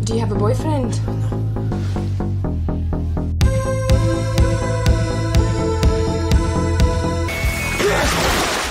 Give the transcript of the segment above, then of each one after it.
Do you have a boyfriend?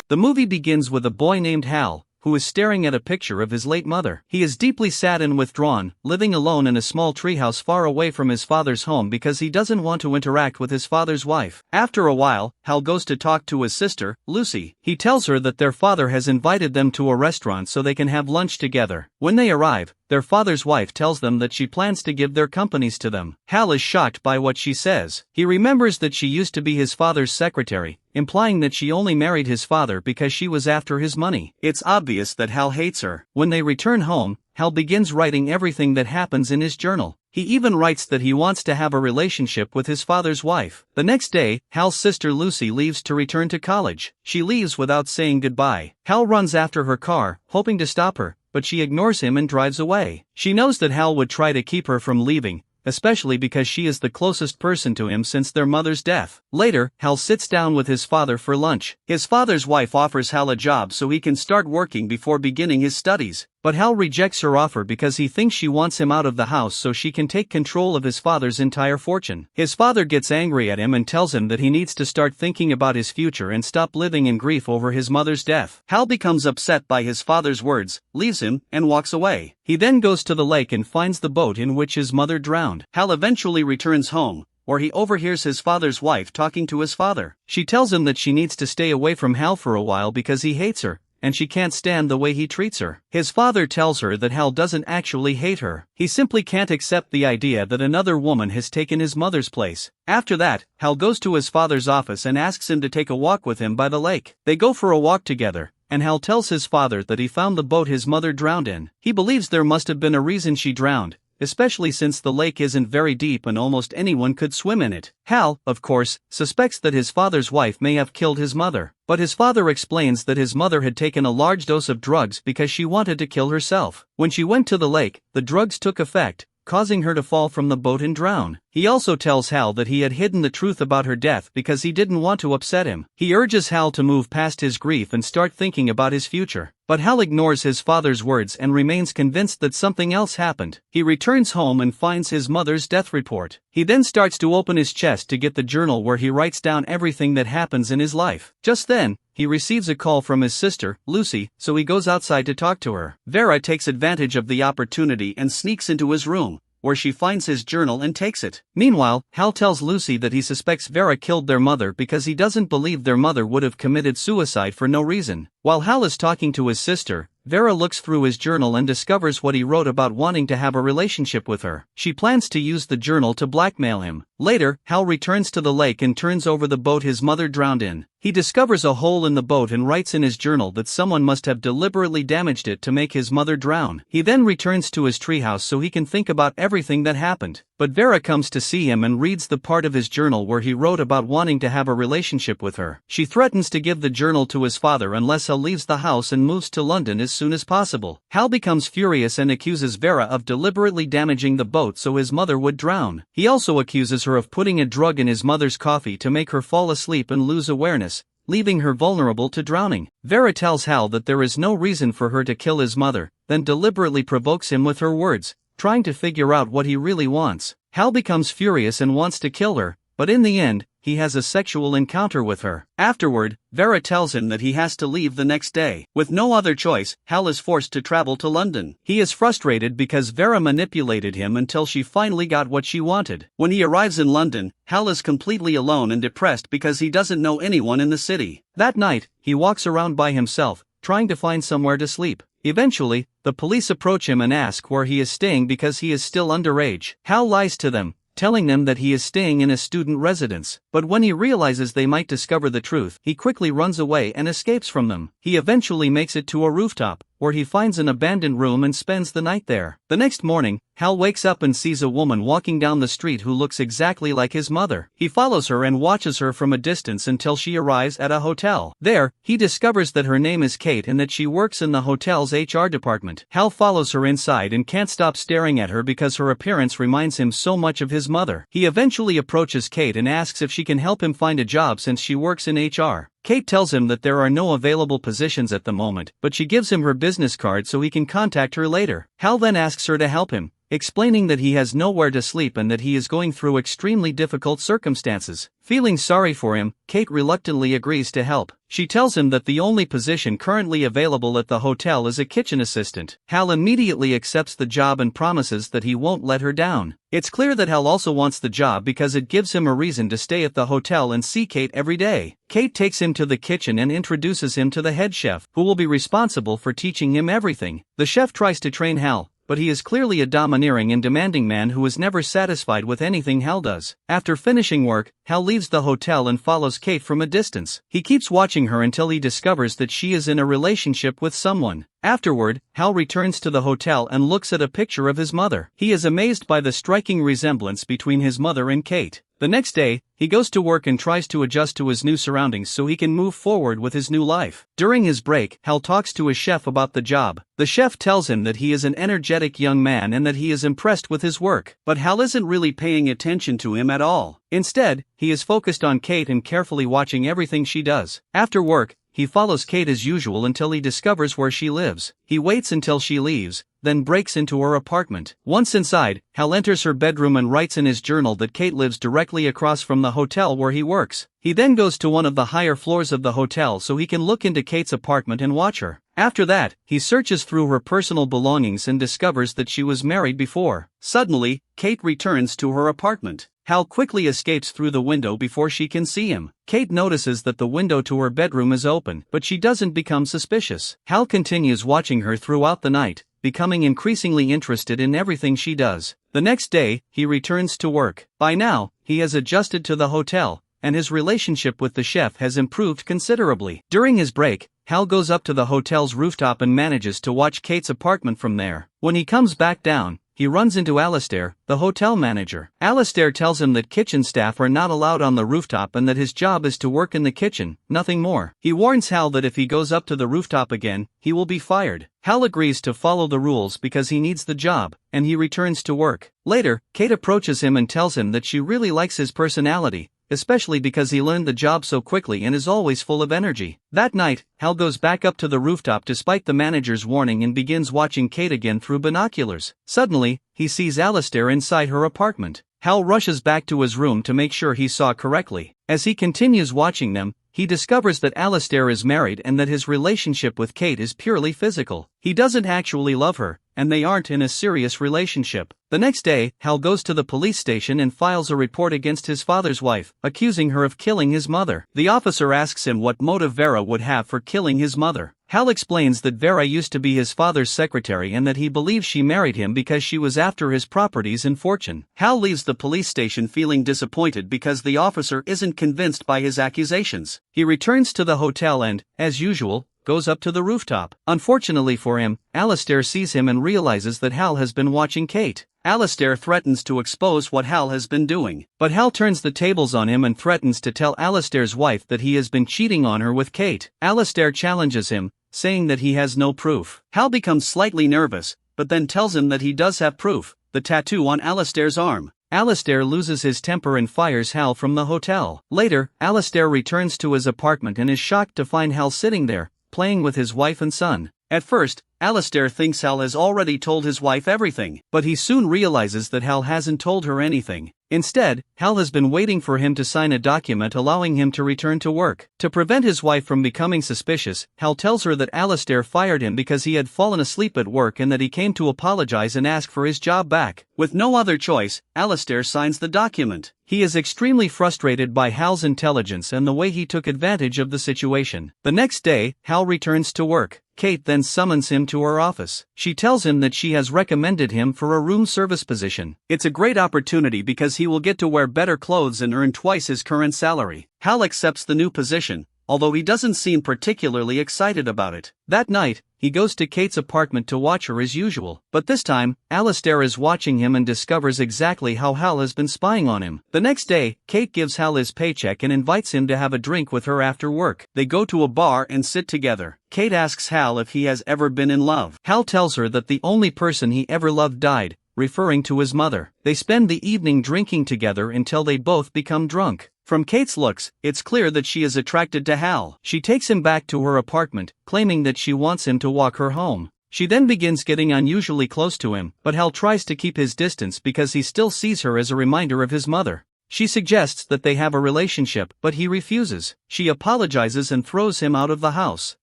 The movie begins with a boy named Hal, who is staring at a picture of his late mother. He is deeply sad and withdrawn, living alone in a small treehouse far away from his father's home because he doesn't want to interact with his father's wife. After a while, Hal goes to talk to his sister, Lucy. He tells her that their father has invited them to a restaurant so they can have lunch together. When they arrive, their father's wife tells them that she plans to give their companies to them. Hal is shocked by what she says. He remembers that she used to be his father's secretary, implying that she only married his father because she was after his money. It's obvious that Hal hates her. When they return home, Hal begins writing everything that happens in his journal. He even writes that he wants to have a relationship with his father's wife. The next day, Hal's sister Lucy leaves to return to college. She leaves without saying goodbye. Hal runs after her car, hoping to stop her, but she ignores him and drives away. She knows that Hal would try to keep her from leaving, especially because she is the closest person to him since their mother's death. Later, Hal sits down with his father for lunch. His father's wife offers Hal a job so he can start working before beginning his studies. But Hal rejects her offer because he thinks she wants him out of the house so she can take control of his father's entire fortune. His father gets angry at him and tells him that he needs to start thinking about his future and stop living in grief over his mother's death. Hal becomes upset by his father's words, leaves him, and walks away. He then goes to the lake and finds the boat in which his mother drowned. Hal eventually returns home, where he overhears his father's wife talking to his father. She tells him that she needs to stay away from Hal for a while because he hates her, and she can't stand the way he treats her. His father tells her that Hal doesn't actually hate her. He simply can't accept the idea that another woman has taken his mother's place. After that, Hal goes to his father's office and asks him to take a walk with him by the lake. They go for a walk together, and Hal tells his father that he found the boat his mother drowned in. He believes there must have been a reason she drowned, especially since the lake isn't very deep and almost anyone could swim in it. Hal, of course, suspects that his father's wife may have killed his mother, but his father explains that his mother had taken a large dose of drugs because she wanted to kill herself. When she went to the lake, the drugs took effect, causing her to fall from the boat and drown. He also tells Hal that he had hidden the truth about her death because he didn't want to upset him. He urges Hal to move past his grief and start thinking about his future. But Hal ignores his father's words and remains convinced that something else happened. He returns home and finds his mother's death report. He then starts to open his chest to get the journal where he writes down everything that happens in his life. Just then, he receives a call from his sister, Lucy, so he goes outside to talk to her. Vera takes advantage of the opportunity and sneaks into his room, where she finds his journal and takes it. Meanwhile, Hal tells Lucy that he suspects Vera killed their mother because he doesn't believe their mother would have committed suicide for no reason. While Hal is talking to his sister, Vera looks through his journal and discovers what he wrote about wanting to have a relationship with her. She plans to use the journal to blackmail him. Later, Hal returns to the lake and turns over the boat his mother drowned in. He discovers a hole in the boat and writes in his journal that someone must have deliberately damaged it to make his mother drown. He then returns to his treehouse so he can think about everything that happened. But Vera comes to see him and reads the part of his journal where he wrote about wanting to have a relationship with her. She threatens to give the journal to his father unless Hal leaves the house and moves to London as soon as possible. Hal becomes furious and accuses Vera of deliberately damaging the boat so his mother would drown. He also accuses her of putting a drug in his mother's coffee to make her fall asleep and lose awareness, leaving her vulnerable to drowning. Vera tells Hal that there is no reason for her to kill his mother, then deliberately provokes him with her words, trying to figure out what he really wants. Hal becomes furious and wants to kill her, but in the end, he has a sexual encounter with her. Afterward, Vera tells him that he has to leave the next day. With no other choice, Hal is forced to travel to London. He is frustrated because Vera manipulated him until she finally got what she wanted. When he arrives in London, Hal is completely alone and depressed because he doesn't know anyone in the city. That night, he walks around by himself, trying to find somewhere to sleep. Eventually, the police approach him and ask where he is staying because he is still underage. Hal lies to them, telling them that he is staying in a student residence. But when he realizes they might discover the truth, he quickly runs away and escapes from them. He eventually makes it to a rooftop, where he finds an abandoned room and spends the night there. The next morning, Hal wakes up and sees a woman walking down the street who looks exactly like his mother. He follows her and watches her from a distance until she arrives at a hotel. There, he discovers that her name is Kate and that she works in the hotel's HR department. Hal follows her inside and can't stop staring at her because her appearance reminds him so much of his mother. He eventually approaches Kate and asks if she can help him find a job since she works in HR. Kate tells him that there are no available positions at the moment, but she gives him her business card so he can contact her later. Hal then asks her to help him, explaining that he has nowhere to sleep and that he is going through extremely difficult circumstances. Feeling sorry for him, Kate reluctantly agrees to help. She tells him that the only position currently available at the hotel is a kitchen assistant. Hal immediately accepts the job and promises that he won't let her down. It's clear that Hal also wants the job because it gives him a reason to stay at the hotel and see Kate every day. Kate takes him to the kitchen and introduces him to the head chef, who will be responsible for teaching him everything. The chef tries to train Hal, but he is clearly a domineering and demanding man who is never satisfied with anything Hal does. After finishing work, Hal leaves the hotel and follows Kate from a distance. He keeps watching her until he discovers that she is in a relationship with someone. Afterward, Hal returns to the hotel and looks at a picture of his mother. He is amazed by the striking resemblance between his mother and Kate. The next day, he goes to work and tries to adjust to his new surroundings so he can move forward with his new life. During his break, Hal talks to his chef about the job. The chef tells him that he is an energetic young man and that he is impressed with his work. But Hal isn't really paying attention to him at all. Instead, he is focused on Kate and carefully watching everything she does. After work, he follows Kate as usual until he discovers where she lives. He waits until she leaves, then breaks into her apartment. Once inside, Hal enters her bedroom and writes in his journal that Kate lives directly across from the hotel where he works. He then goes to one of the higher floors of the hotel so he can look into Kate's apartment and watch her. After that, he searches through her personal belongings and discovers that she was married before. Suddenly, Kate returns to her apartment. Hal quickly escapes through the window before she can see him. Kate notices that the window to her bedroom is open, but she doesn't become suspicious. Hal continues watching her throughout the night, becoming increasingly interested in everything she does. The next day, he returns to work. By now, he has adjusted to the hotel, and his relationship with the chef has improved considerably. During his break, Hal goes up to the hotel's rooftop and manages to watch Kate's apartment from there. When he comes back down, he runs into Alistair, the hotel manager. Alistair tells him that kitchen staff are not allowed on the rooftop and that his job is to work in the kitchen, nothing more. He warns Hal that if he goes up to the rooftop again, he will be fired. Hal agrees to follow the rules because he needs the job, and he returns to work. Later, Kate approaches him and tells him that she really likes his personality, especially because he learned the job so quickly and is always full of energy. That night, Hal goes back up to the rooftop despite the manager's warning and begins watching Kate again through binoculars. Suddenly, he sees Alistair inside her apartment. Hal rushes back to his room to make sure he saw correctly. As he continues watching them, he discovers that Alistair is married and that his relationship with Kate is purely physical. He doesn't actually love her, and they aren't in a serious relationship. The next day, Hal goes to the police station and files a report against his father's wife, accusing her of killing his mother. The officer asks him what motive Vera would have for killing his mother. Hal explains that Vera used to be his father's secretary and that he believes she married him because she was after his properties and fortune. Hal leaves the police station feeling disappointed because the officer isn't convinced by his accusations. He returns to the hotel and, as usual, goes up to the rooftop. Unfortunately for him, Alistair sees him and realizes that Hal has been watching Kate. Alistair threatens to expose what Hal has been doing, but Hal turns the tables on him and threatens to tell Alistair's wife that he has been cheating on her with Kate. Alistair challenges him, saying that he has no proof. Hal becomes slightly nervous, but then tells him that he does have proof, the tattoo on Alistair's arm. Alistair loses his temper and fires Hal from the hotel. Later, Alistair returns to his apartment and is shocked to find Hal sitting there, playing with his wife and son. At first, Alistair thinks Hal has already told his wife everything, but he soon realizes that Hal hasn't told her anything. Instead, Hal has been waiting for him to sign a document allowing him to return to work. To prevent his wife from becoming suspicious, Hal tells her that Alistair fired him because he had fallen asleep at work and that he came to apologize and ask for his job back. With no other choice, Alistair signs the document. He is extremely frustrated by Hal's intelligence and the way he took advantage of the situation. The next day, Hal returns to work. Kate then summons him to her office. She tells him that she has recommended him for a room service position. It's a great opportunity because he will get to wear better clothes and earn twice his current salary. Hal accepts the new position, although he doesn't seem particularly excited about it. That night, he goes to Kate's apartment to watch her as usual, but this time, Alistair is watching him and discovers exactly how Hal has been spying on him. The next day, Kate gives Hal his paycheck and invites him to have a drink with her after work. They go to a bar and sit together. Kate asks Hal if he has ever been in love. Hal tells her that the only person he ever loved died, referring to his mother. They spend the evening drinking together until they both become drunk. From Kate's looks, it's clear that she is attracted to Hal. She takes him back to her apartment, claiming that she wants him to walk her home. She then begins getting unusually close to him, but Hal tries to keep his distance because he still sees her as a reminder of his mother. She suggests that they have a relationship, but he refuses. She apologizes and throws him out of the house.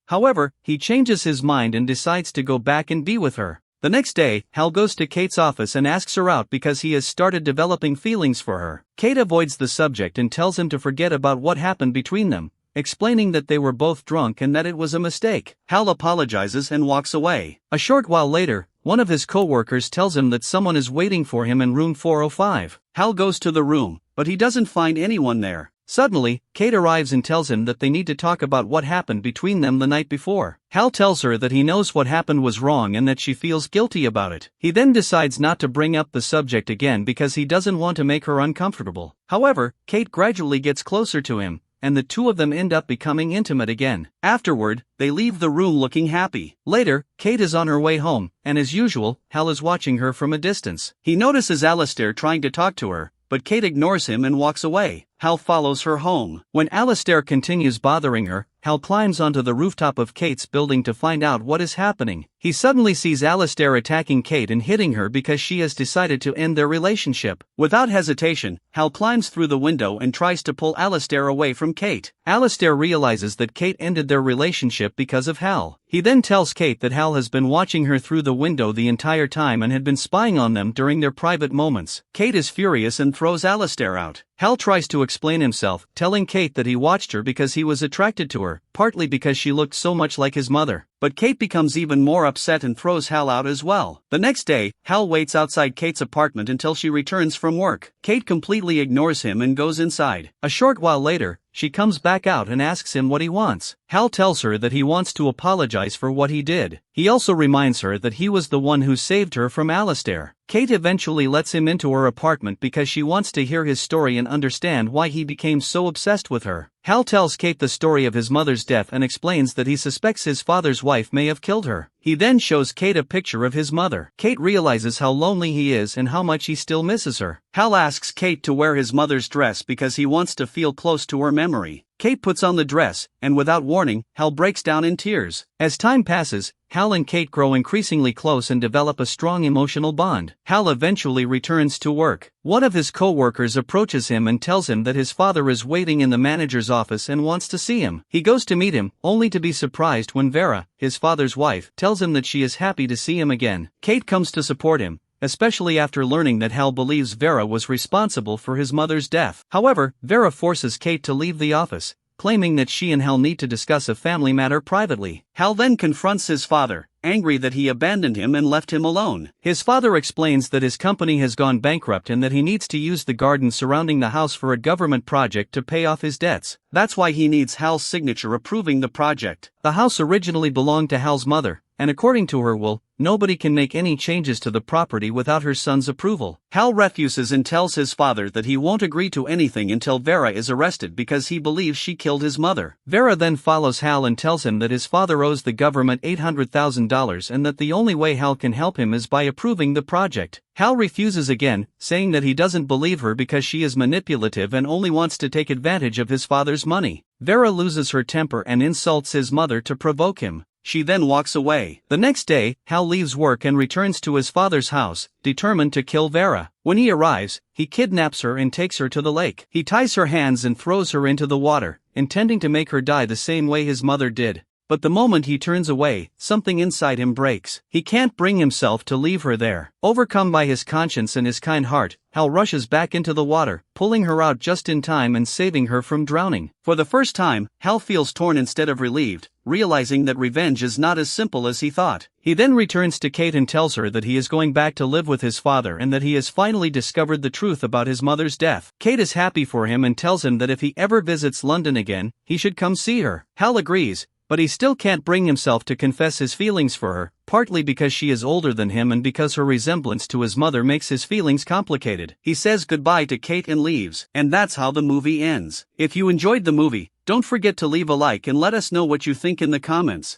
However, he changes his mind and decides to go back and be with her. The next day, Hal goes to Kate's office and asks her out because he has started developing feelings for her. Kate avoids the subject and tells him to forget about what happened between them, explaining that they were both drunk and that it was a mistake. Hal apologizes and walks away. A short while later, one of his co-workers tells him that someone is waiting for him in room 405. Hal goes to the room, but he doesn't find anyone there. Suddenly, Kate arrives and tells him that they need to talk about what happened between them the night before. Hal tells her that he knows what happened was wrong and that she feels guilty about it. He then decides not to bring up the subject again because he doesn't want to make her uncomfortable. However, Kate gradually gets closer to him, and the two of them end up becoming intimate again. Afterward, they leave the room looking happy. Later, Kate is on her way home, and as usual, Hal is watching her from a distance. He notices Alistair trying to talk to her, but Kate ignores him and walks away. Hal follows her home. When Alistair continues bothering her, Hal climbs onto the rooftop of Kate's building to find out what is happening. He suddenly sees Alistair attacking Kate and hitting her because she has decided to end their relationship. Without hesitation, Hal climbs through the window and tries to pull Alistair away from Kate. Alistair realizes that Kate ended their relationship because of Hal. He then tells Kate that Hal has been watching her through the window the entire time and had been spying on them during their private moments. Kate is furious and throws Alistair out. Hal tries to explain himself, telling Kate that he watched her because he was attracted to her, partly because she looked so much like his mother. But Kate becomes even more upset and throws Hal out as well. The next day, Hal waits outside Kate's apartment until she returns from work. Kate completely ignores him and goes inside. A short while later, she comes back out and asks him what he wants. Hal tells her that he wants to apologize for what he did. He also reminds her that he was the one who saved her from Alistair. Kate eventually lets him into her apartment because she wants to hear his story and understand why he became so obsessed with her. Hal tells Kate the story of his mother's death and explains that he suspects his father's wife may have killed her. He then shows Kate a picture of his mother. Kate realizes how lonely he is and how much he still misses her. Hal asks Kate to wear his mother's dress because he wants to feel close to her memory. Kate puts on the dress, and without warning, Hal breaks down in tears. As time passes, Hal and Kate grow increasingly close and develop a strong emotional bond. Hal eventually returns to work. One of his co-workers approaches him and tells him that his father is waiting in the manager's office and wants to see him. He goes to meet him, only to be surprised when Vera, his father's wife, tells him that she is happy to see him again. Kate comes to support him, especially after learning that Hal believes Vera was responsible for his mother's death. However, Vera forces Kate to leave the office, claiming that she and Hal need to discuss a family matter privately. Hal then confronts his father, angry that he abandoned him and left him alone. His father explains that his company has gone bankrupt and that he needs to use the garden surrounding the house for a government project to pay off his debts. That's why he needs Hal's signature approving the project. The house originally belonged to Hal's mother, and according to her will, nobody can make any changes to the property without her son's approval. Hal refuses and tells his father that he won't agree to anything until Vera is arrested because he believes she killed his mother. Vera then follows Hal and tells him that his father owes the government $800,000 and that the only way Hal can help him is by approving the project. Hal refuses again, saying that he doesn't believe her because she is manipulative and only wants to take advantage of his father's money. Vera loses her temper and insults his mother to provoke him. She then walks away. The next day, Hal leaves work and returns to his father's house, determined to kill Vera. When he arrives, he kidnaps her and takes her to the lake. He ties her hands and throws her into the water, intending to make her die the same way his mother did. But the moment he turns away, something inside him breaks. He can't bring himself to leave her there. Overcome by his conscience and his kind heart, Hal rushes back into the water, pulling her out just in time and saving her from drowning. For the first time, Hal feels torn instead of relieved, realizing that revenge is not as simple as he thought. He then returns to Kate and tells her that he is going back to live with his father and that he has finally discovered the truth about his mother's death. Kate is happy for him and tells him that if he ever visits London again, he should come see her. Hal agrees, but he still can't bring himself to confess his feelings for her, partly because she is older than him and because her resemblance to his mother makes his feelings complicated. He says goodbye to Kate and leaves, and that's how the movie ends. If you enjoyed the movie, don't forget to leave a like and let us know what you think in the comments.